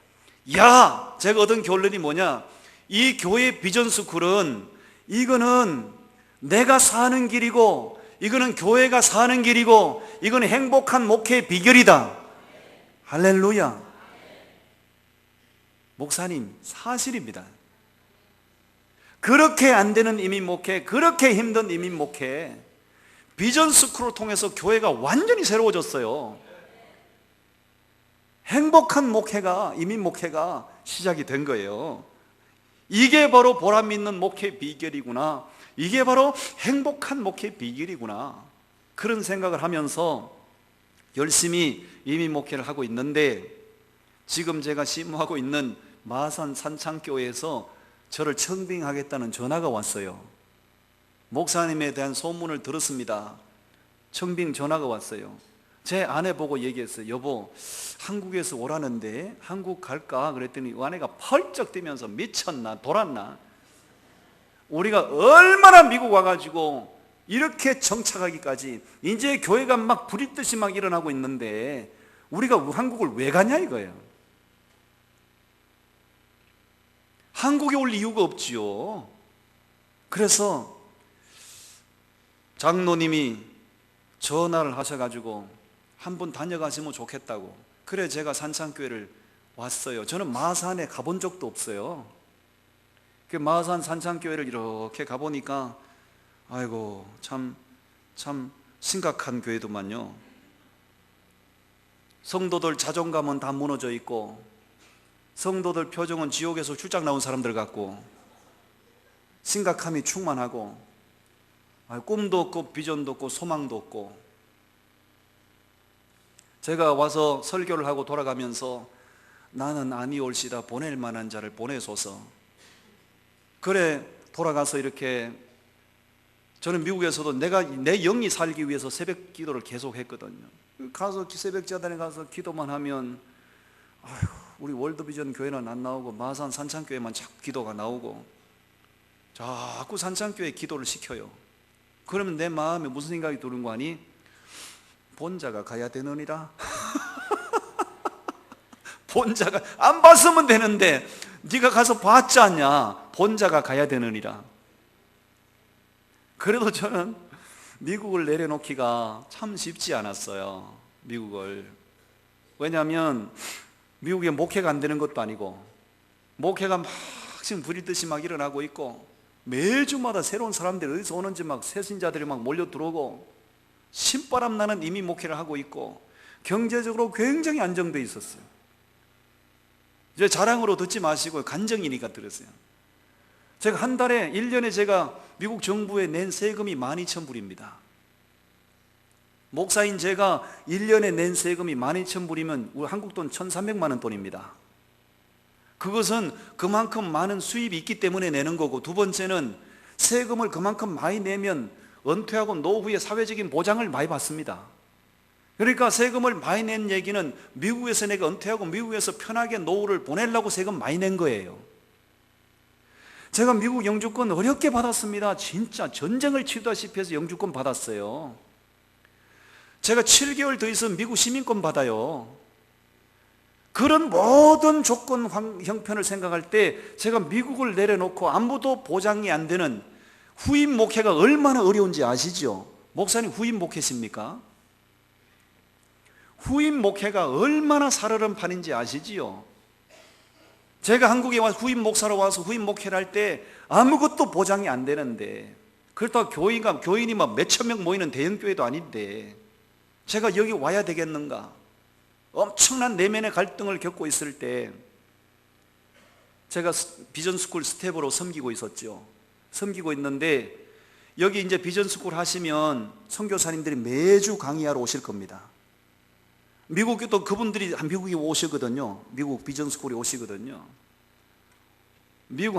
제가 얻은 결론이 뭐냐, 이 교회 비전스쿨은 이거는 내가 사는 길이고, 이거는 교회가 사는 길이고, 이거는 행복한 목회의 비결이다. 할렐루야. 목사님, 사실입니다. 그렇게 안 되는 이민 목회, 그렇게 힘든 이민 목회, 비전스쿨을 통해서 교회가 완전히 새로워졌어요. 행복한 목회가, 이민 목회가 시작이 된 거예요. 이게 바로 보람 있는 목회의 비결이구나, 이게 바로 행복한 목회의 비결이구나, 그런 생각을 하면서 열심히 이민 목회를 하고 있는데, 지금 제가 심무하고 있는 마산 산창교회에서 저를 청빙하겠다는 전화가 왔어요. 목사님에 대한 소문을 들었습니다. 청빙 전화가 왔어요. 제 아내 보고 얘기했어요. 여보, 한국에서 오라는데 한국 갈까? 그랬더니 아내가 펄쩍 뛰면서 미쳤나 돌았나, 우리가 얼마나 미국 와가지고 이렇게 정착하기까지 이제 교회가 막 불이 뜨시 막 일어나고 있는데 우리가 한국을 왜 가냐 이거예요. 한국에 올 이유가 없지요. 그래서 장로님이 전화를 하셔가지고 한번 다녀가시면 좋겠다고. 그래 제가 산창교회를 왔어요. 저는 마산에 가본 적도 없어요. 그 마산 산창교회를 이렇게 가보니까 아이고 참 심각한 교회도만요. 성도들 자존감은 다 무너져 있고, 성도들 표정은 지옥에서 출장 나온 사람들 같고, 심각함이 충만하고, 꿈도 없고 비전도 없고 소망도 없고. 제가 와서 설교를 하고 돌아가면서 나는 아니올시다 보낼 만한 자를 보내소서. 그래 돌아가서 이렇게 저는 미국에서도 내 영이 살기 위해서 새벽 기도를 계속 했거든요. 가서 새벽 제단에 가서 기도만 하면 아휴, 우리 월드비전 교회는 안 나오고 마산 산창교회만 자꾸 기도가 나오고 자꾸 산창교회 기도를 시켜요. 그러면 내 마음에 무슨 생각이 드는 거 아니? 본자가 가야 되느니라. 본자가 안 봤으면 되는데 네가 가서 봤지 않냐? 본자가 가야 되느니라. 그래도 저는 미국을 내려놓기가 참 쉽지 않았어요. 미국을. 왜냐하면 미국에 목회가 안 되는 것도 아니고 목회가 막 지금 부리듯이 막 일어나고 있고 매주마다 새로운 사람들이 어디서 오는지 막 새신자들이 막 몰려 들어오고 신바람 나는 이민 목회를 하고 있고 경제적으로 굉장히 안정되어 있었어요. 이제 자랑으로 듣지 마시고 간증이니까 들으세요. 제가 한 달에 1년에 제가 미국 정부에 낸 세금이 12,000불입니다. 목사인 제가 1년에 낸 세금이 12,000불이면 우리 한국 돈 1,300만 원 돈입니다. 그것은 그만큼 많은 수입이 있기 때문에 내는 거고, 두 번째는 세금을 그만큼 많이 내면 은퇴하고 노후에 사회적인 보장을 많이 받습니다. 그러니까 세금을 많이 낸 얘기는 미국에서 내가 은퇴하고 미국에서 편하게 노후를 보내려고 세금 많이 낸 거예요. 제가 미국 영주권 어렵게 받았습니다. 진짜 전쟁을 치르다시피 해서 영주권 받았어요. 제가 7개월 더 있으면 미국 시민권 받아요. 그런 모든 조건 형편을 생각할 때 제가 미국을 내려놓고 아무도 보장이 안 되는 후임 목회가 얼마나 어려운지 아시죠? 목사님 후임 목회십니까? 후임 목회가 얼마나 살얼음판인지 아시지요? 제가 한국에 와서 후임 목사로 와서 후임 목회를 할 때 아무것도 보장이 안 되는데, 그렇다고 교인이 막 몇천 명 모이는 대형교회도 아닌데 제가 여기 와야 되겠는가? 엄청난 내면의 갈등을 겪고 있을 때 제가 비전스쿨 스텝으로 섬기고 있었죠. 섬기고 있는데 여기 이제 비전스쿨 하시면 선교사님들이 매주 강의하러 오실 겁니다. 미국에도 그분들이 미국에 오시거든요. 미국 비전스쿨에 오시거든요.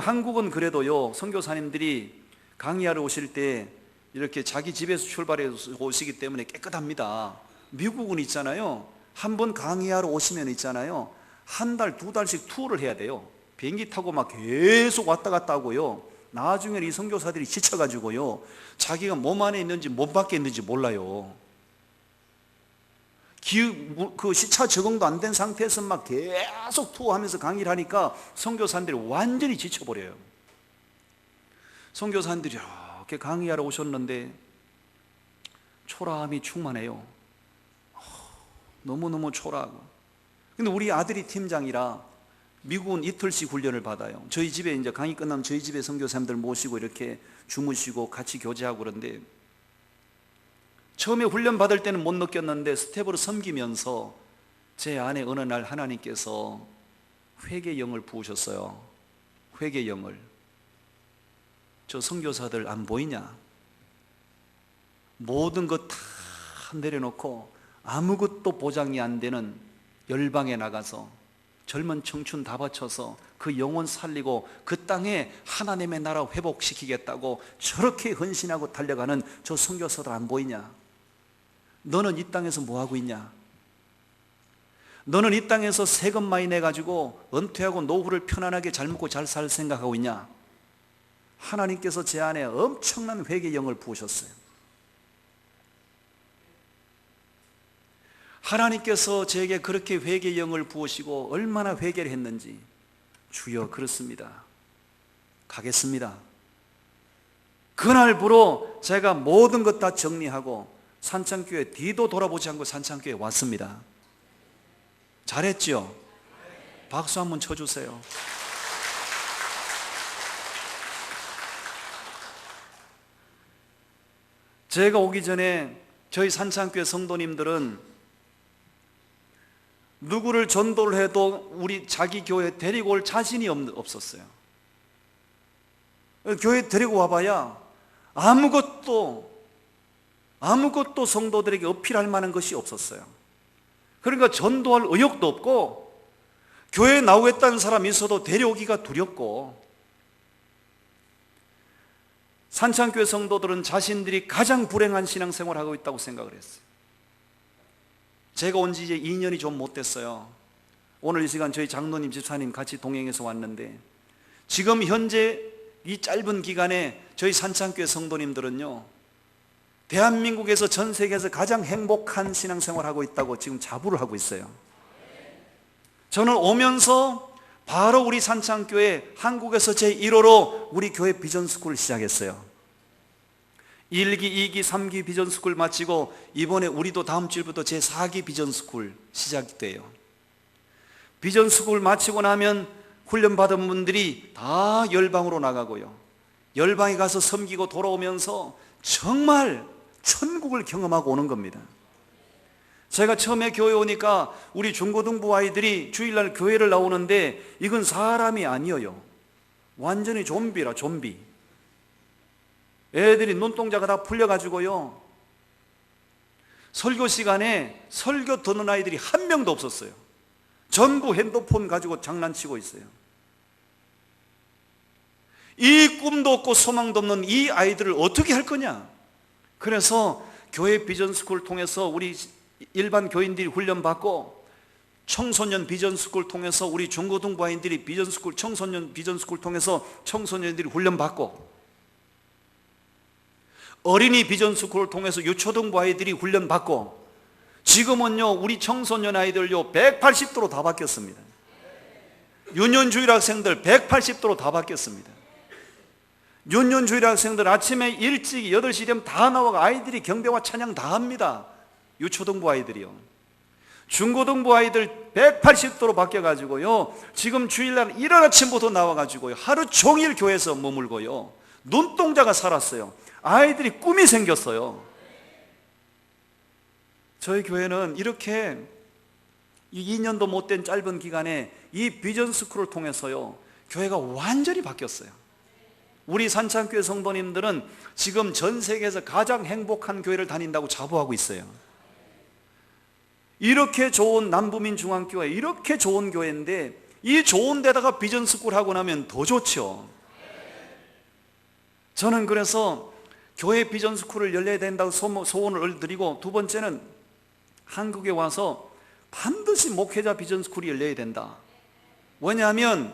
한국은 그래도요, 선교사님들이 강의하러 오실 때 이렇게 자기 집에서 출발해서 오시기 때문에 깨끗합니다. 미국은 있잖아요, 한 번 강의하러 오시면 있잖아요, 한 달, 두 달씩 투어를 해야 돼요. 비행기 타고 막 계속 왔다 갔다 하고요. 나중에 이 선교사들이 지쳐가지고요, 자기가 몸 안에 있는지 몸 밖에 있는지 몰라요. 그 시차 적응도 안 된 상태에서 막 계속 투어하면서 강의를 하니까 선교사님들이 완전히 지쳐버려요. 선교사님들이 이렇게 강의하러 오셨는데 초라함이 충만해요. 너무너무 초라하고. 근데 우리 아들이 팀장이라 미국은 이틀씩 훈련을 받아요. 저희 집에 이제 강의 끝나면 저희 집에 선교사님들 모시고 이렇게 주무시고 같이 교제하고 그런데, 처음에 훈련 받을 때는 못 느꼈는데 스텝으로 섬기면서 제 안에 어느 날 하나님께서 회개의 영을 부으셨어요. 회개의 영을. 저 선교사들 안 보이냐? 모든 것 다 내려놓고 아무것도 보장이 안 되는 열방에 나가서 젊은 청춘 다 바쳐서 그 영혼 살리고 그 땅에 하나님의 나라 회복시키겠다고 저렇게 헌신하고 달려가는 저 선교사들 안 보이냐? 너는 이 땅에서 뭐하고 있냐? 너는 이 땅에서 세금 많이 내가지고 은퇴하고 노후를 편안하게 잘 먹고 잘 살 생각하고 있냐? 하나님께서 제 안에 엄청난 회개의 영을 부으셨어요. 하나님께서 제게 그렇게 회개의 영을 부으시고 얼마나 회개를 했는지, 주여 그렇습니다, 가겠습니다. 그날부로 제가 모든 것 다 정리하고 산창교회 뒤도 돌아보지 않고 산창교회 왔습니다. 잘했죠? 박수 한번 쳐주세요. 제가 오기 전에 저희 산창교회 성도님들은 누구를 전도를 해도 우리 자기 교회 데리고 올 자신이 없었어요. 교회 데리고 와봐야 아무것도 성도들에게 어필할 만한 것이 없었어요. 그러니까 전도할 의욕도 없고 교회에 나오겠다는 사람이 있어도 데려오기가 두렵고, 산창교회 성도들은 자신들이 가장 불행한 신앙생활을 하고 있다고 생각을 했어요. 제가 온 지 이제 2년이 좀 못 됐어요. 오늘 이 시간 저희 장로님 집사님 같이 동행해서 왔는데, 지금 현재 이 짧은 기간에 저희 산창교회 성도님들은요, 대한민국에서 전 세계에서 가장 행복한 신앙생활을 하고 있다고 지금 자부를 하고 있어요. 저는 오면서 바로 우리 산창교회 한국에서 제1호로 우리 교회 비전스쿨을 시작했어요. 1기, 2기, 3기 비전스쿨 마치고 이번에 우리도 다음 주부터 제4기 비전스쿨 시작돼요. 비전스쿨 마치고 나면 훈련받은 분들이 다 열방으로 나가고요, 열방에 가서 섬기고 돌아오면서 정말 천국을 경험하고 오는 겁니다. 제가 처음에 교회 오니까 우리 중고등부 아이들이 주일날 교회를 나오는데 이건 사람이 아니에요. 완전히 좀비라, 좀비. 애들이 눈동자가 다 풀려가지고요, 설교 시간에 설교 듣는 아이들이 한 명도 없었어요. 전부 핸드폰 가지고 장난치고 있어요. 이 꿈도 없고 소망도 없는 이 아이들을 어떻게 할 거냐. 그래서 교회 비전스쿨을 통해서 우리 일반 교인들이 훈련받고, 청소년 비전스쿨을 통해서 우리 중고등부 아이들이 비전스쿨, 청소년 비전스쿨을 통해서 청소년들이 훈련받고, 어린이 비전스쿨을 통해서 유초등부 아이들이 훈련받고, 지금은요 우리 청소년 아이들요 180도로 다 바뀌었습니다. 유년주일 학생들 180도로 다 바뀌었습니다. 유년주일 학생들 아침에 일찍 8시 되면 다 나와가 아이들이 경배와 찬양 다 합니다. 유초등부 아이들이요. 중고등부 아이들 180도로 바뀌어가지고요, 지금 주일날 이른 아침부터 나와가지고요 하루 종일 교회에서 머물고요, 눈동자가 살았어요. 아이들이 꿈이 생겼어요. 저희 교회는 이렇게 이 2년도 못된 짧은 기간에 이 비전스쿨을 통해서요 교회가 완전히 바뀌었어요. 우리 산창교회 성도님들은 지금 전 세계에서 가장 행복한 교회를 다닌다고 자부하고 있어요. 이렇게 좋은 남부민 중앙교회, 이렇게 좋은 교회인데 이 좋은 데다가 비전스쿨 하고 나면 더 좋죠. 저는 그래서 교회 비전스쿨을 열려야 된다고 소원을 드리고, 두 번째는 한국에 와서 반드시 목회자 비전스쿨이 열려야 된다. 왜냐하면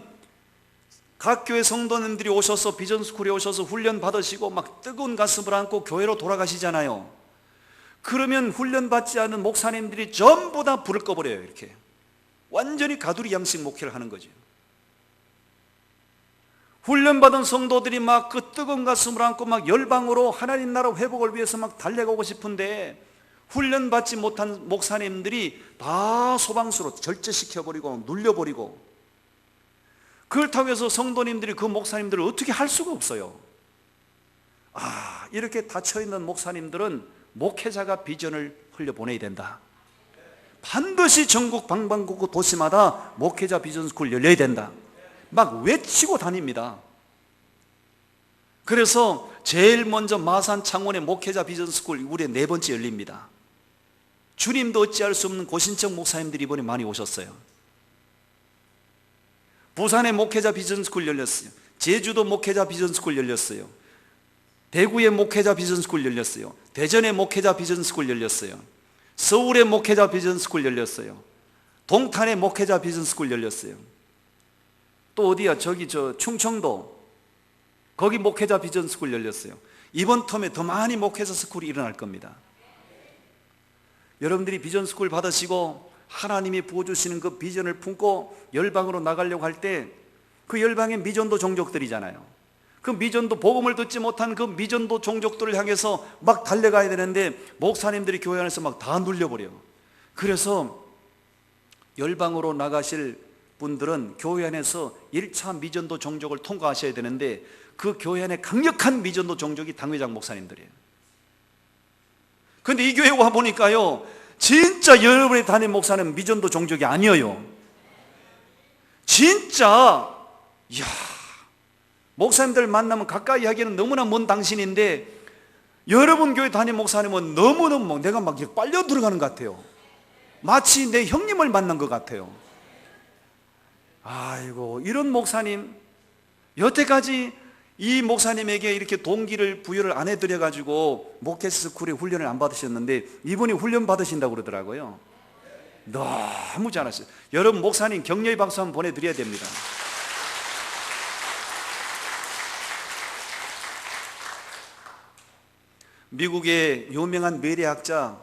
각 교회 성도님들이 오셔서 비전스쿨에 오셔서 훈련 받으시고 막 뜨거운 가슴을 안고 교회로 돌아가시잖아요. 그러면 훈련받지 않은 목사님들이 전부 다 불을 꺼버려요. 이렇게 완전히 가두리 양식 목회를 하는 거죠. 훈련받은 성도들이 막 그 뜨거운 가슴을 안고 막 열방으로 하나님 나라 회복을 위해서 막 달려가고 싶은데, 훈련받지 못한 목사님들이 다 소방수로 절제시켜버리고 눌려버리고, 그렇다고 해서 성도님들이 그 목사님들을 어떻게 할 수가 없어요. 이렇게 닫혀있는 목사님들은 목회자가 비전을 흘려보내야 된다. 반드시 전국 방방곡곡 도시마다 목회자 비전스쿨 열려야 된다. 막 외치고 다닙니다. 그래서 제일 먼저 마산 창원의 목회자 비전스쿨 우리 4번째 열립니다. 주님도 어찌할 수 없는 고신청 목사님들이 이번에 많이 오셨어요. 부산의 목회자 비전스쿨 열렸어요. 제주도 목회자 비전스쿨 열렸어요. 대구의 목회자 비전스쿨 열렸어요. 대전의 목회자 비전스쿨 열렸어요. 서울의 목회자 비전스쿨 열렸어요. 동탄의 목회자 비전스쿨 열렸어요. 또 어디야? 저기 충청도 거기 목회자 비전스쿨 열렸어요. 이번 텀에 더 많이 목회자 스쿨이 일어날 겁니다. 여러분들이 비전스쿨 받으시고 하나님이 부어주시는 그 비전을 품고 열방으로 나가려고 할 때 그 열방의 미전도 종족들이잖아요. 그 미전도 복음을 듣지 못한 그 미전도 종족들을 향해서 막 달려가야 되는데 목사님들이 교회 안에서 막 다 눌려버려요. 그래서 열방으로 나가실 분들은 교회 안에서 1차 미전도 종족을 통과하셔야 되는데, 그 교회 안에 강력한 미전도 종족이 당회장 목사님들이에요. 그런데 이 교회 와 보니까요, 진짜 여러분이 담임 목사는 미전도 종족이 아니에요. 진짜 목사님들 만나면 가까이 하기에는 너무나 먼 당신인데, 여러분 교회 담임 목사님은 너무너무 내가 막 빨려 들어가는 것 같아요. 마치 내 형님을 만난 것 같아요. 아이고, 이런 목사님, 여태까지 이 목사님에게 이렇게 동기를 부여를 안 해드려가지고 목회 스쿨에 훈련을 안 받으셨는데 이분이 훈련 받으신다고 그러더라고요. 너무 잘하셨어요. 여러분, 목사님 격려의 박수 한번 보내드려야 됩니다. 미국의 유명한 미래학자,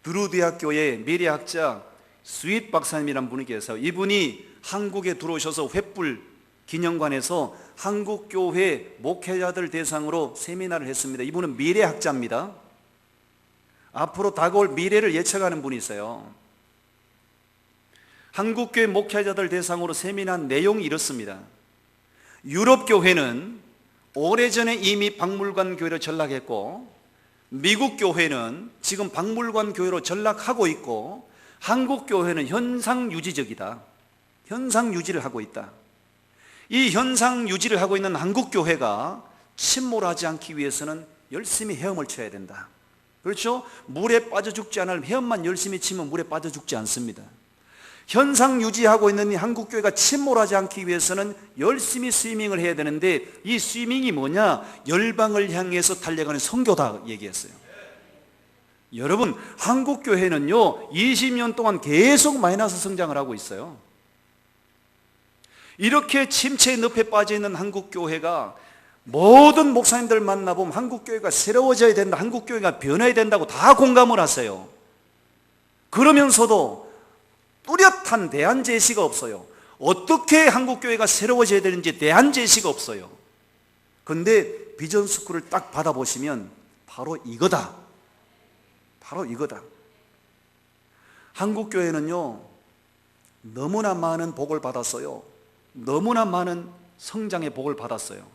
드루 대학교의 미래학자 스윗 박사님이란 분이 계세요. 이분이 한국에 들어오셔서 횃불 기념관에서 한국교회 목회자들 대상으로 세미나를 했습니다. 이분은 미래학자입니다. 앞으로 다가올 미래를 예측하는 분이 있어요. 한국교회 목회자들 대상으로 세미나한 내용이 이렇습니다. 유럽교회는 오래전에 이미 박물관 교회로 전락했고, 미국 교회는 지금 박물관 교회로 전락하고 있고, 한국 교회는 현상 유지적이다. 현상 유지를 하고 있다. 이 현상 유지를 하고 있는 한국 교회가 침몰하지 않기 위해서는 열심히 헤엄을 쳐야 된다. 그렇죠? 물에 빠져 죽지 않을 헤엄만 열심히 치면 물에 빠져 죽지 않습니다. 현상 유지하고 있는 이 한국 교회가 침몰하지 않기 위해서는 열심히 스위밍을 해야 되는데, 이 스위밍이 뭐냐? 열방을 향해서 달려가는 선교다 얘기했어요. 여러분, 한국 교회는요 20년 동안 계속 마이너스 성장을 하고 있어요. 이렇게 침체의 늪에 빠져 있는 한국 교회가 모든 목사님들 만나보면 한국 교회가 새로워져야 된다, 한국 교회가 변해야 된다고 다 공감을 하세요. 그러면서도 뚜렷한 대안 제시가 없어요. 어떻게 한국 교회가 새로워져야 되는지 대안 제시가 없어요. 그런데 비전 스쿨을 딱 받아보시면 바로 이거다. 바로 이거다. 한국 교회는요 너무나 많은 복을 받았어요. 너무나 많은 성장의 복을 받았어요.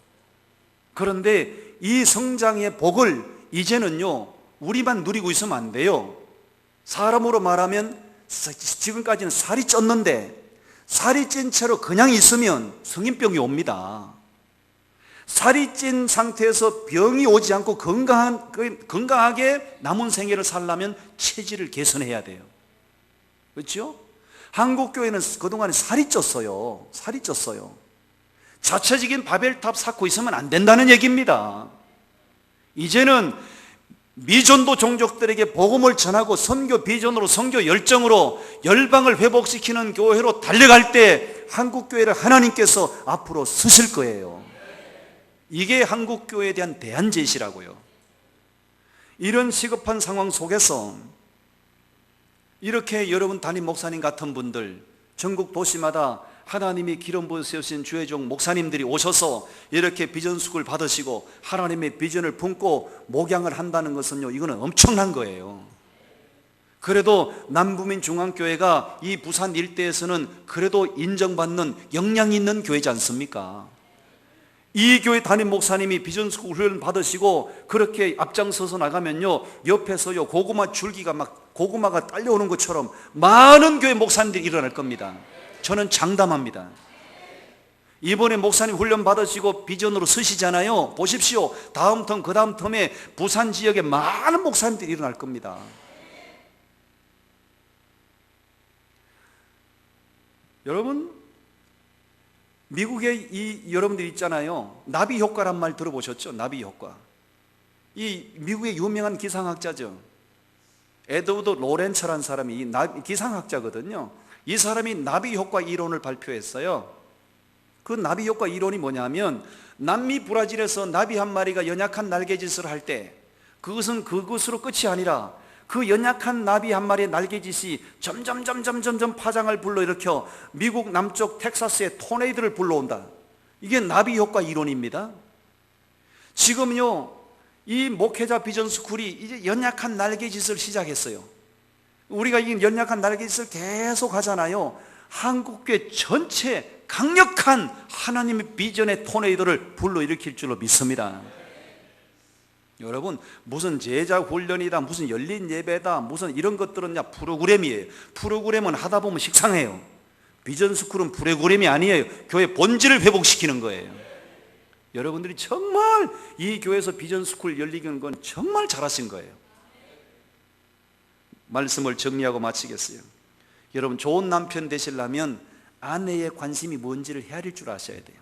그런데 이 성장의 복을 이제는요 우리만 누리고 있으면 안 돼요. 사람으로 말하면 지금까지는 살이 쪘는데 살이 찐 채로 그냥 있으면 성인병이 옵니다. 살이 찐 상태에서 병이 오지 않고 건강하게 남은 생애를 살려면 체질을 개선해야 돼요. 그렇죠? 한국 교회는 그동안에 살이 쪘어요. 살이 쪘어요. 자체적인 바벨탑 쌓고 있으면 안 된다는 얘기입니다. 이제는 미전도 종족들에게 복음을 전하고 선교 비전으로, 선교 열정으로 열방을 회복시키는 교회로 달려갈 때 한국 교회를 하나님께서 앞으로 쓰실 거예요. 이게 한국 교회에 대한 대안 제시라고요. 이런 시급한 상황 속에서 이렇게 여러분 담임 목사님 같은 분들, 전국 도시마다 하나님이 기름 부어 세우신 주의 종 목사님들이 오셔서 이렇게 비전 스쿨 받으시고 하나님의 비전을 품고 목양을 한다는 것은요, 이거는 엄청난 거예요. 그래도 남부민 중앙교회가 이 부산 일대에서는 그래도 인정받는 역량 있는 교회지 않습니까? 이 교회 담임 목사님이 비전 스쿨 훈련 받으시고 그렇게 앞장서서 나가면요, 옆에서요 고구마 줄기가 막 고구마가 딸려오는 것처럼 많은 교회 목사님들이 일어날 겁니다. 저는 장담합니다. 이번에 목사님 훈련 받으시고 비전으로 서시잖아요. 보십시오. 다음 텀, 그 다음 텀에 부산 지역에 많은 목사님들이 일어날 겁니다. 여러분, 미국에 여러분들 있잖아요. 나비 효과란 말 들어보셨죠? 나비 효과. 이 미국의 유명한 기상학자죠. 에드워드 로렌츠라는 사람이 기상학자거든요. 이 사람이 나비 효과 이론을 발표했어요. 그 나비 효과 이론이 뭐냐면, 남미 브라질에서 나비 한 마리가 연약한 날개짓을 할 때 그것은 그것으로 끝이 아니라 그 연약한 나비 한 마리의 날개짓이 점점 파장을 불러일으켜 미국 남쪽 텍사스의 토네이도를 불러온다. 이게 나비 효과 이론입니다. 지금요 이 목회자 비전 스쿨이 이제 연약한 날개짓을 시작했어요. 우리가 이 연약한 날개짓을 계속 하잖아요. 한국교회 전체 강력한 하나님의 비전의 토네이도를 불러일으킬 줄로 믿습니다. 여러분, 무슨 제자 훈련이다, 무슨 열린 예배다, 무슨 이런 것들은 프로그램이에요. 프로그램은 하다 보면 식상해요. 비전 스쿨은 프로그램이 아니에요. 교회 본질을 회복시키는 거예요. 여러분들이 정말 이 교회에서 비전 스쿨 열리는 건 정말 잘하신 거예요. 말씀을 정리하고 마치겠어요. 여러분, 좋은 남편 되시려면 아내의 관심이 뭔지를 헤아릴 줄 아셔야 돼요.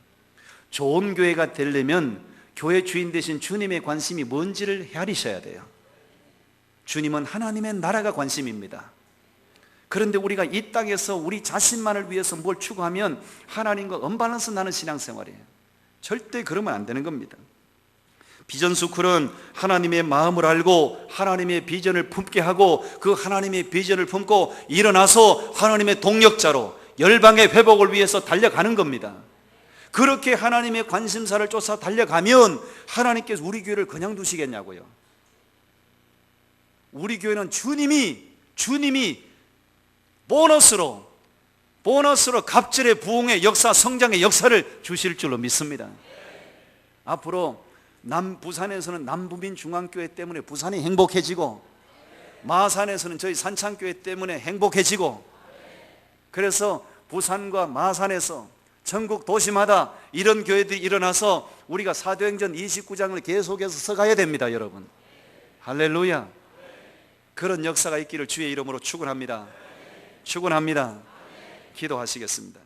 좋은 교회가 되려면 교회 주인 되신 주님의 관심이 뭔지를 헤아리셔야 돼요. 주님은 하나님의 나라가 관심입니다. 그런데 우리가 이 땅에서 우리 자신만을 위해서 뭘 추구하면 하나님과 언밸런스 나는 신앙생활이에요. 절대 그러면 안 되는 겁니다. 비전스쿨은 하나님의 마음을 알고 하나님의 비전을 품게 하고 그 하나님의 비전을 품고 일어나서 하나님의 동력자로 열방의 회복을 위해서 달려가는 겁니다. 그렇게 하나님의 관심사를 쫓아 달려가면 하나님께서 우리 교회를 그냥 두시겠냐고요. 우리 교회는 주님이 보너스로 갑절의 부흥의 역사, 성장의 역사를 주실 줄로 믿습니다. 앞으로 부산에서는 남부민 중앙교회 때문에 부산이 행복해지고, 마산에서는 저희 산창교회 때문에 행복해지고, 그래서 부산과 마산에서 전국 도시마다 이런 교회들이 일어나서 우리가 사도행전 29장을 계속해서 써가야 됩니다. 여러분, 할렐루야. 그런 역사가 있기를 주의 이름으로 축원합니다. 기도하시겠습니다.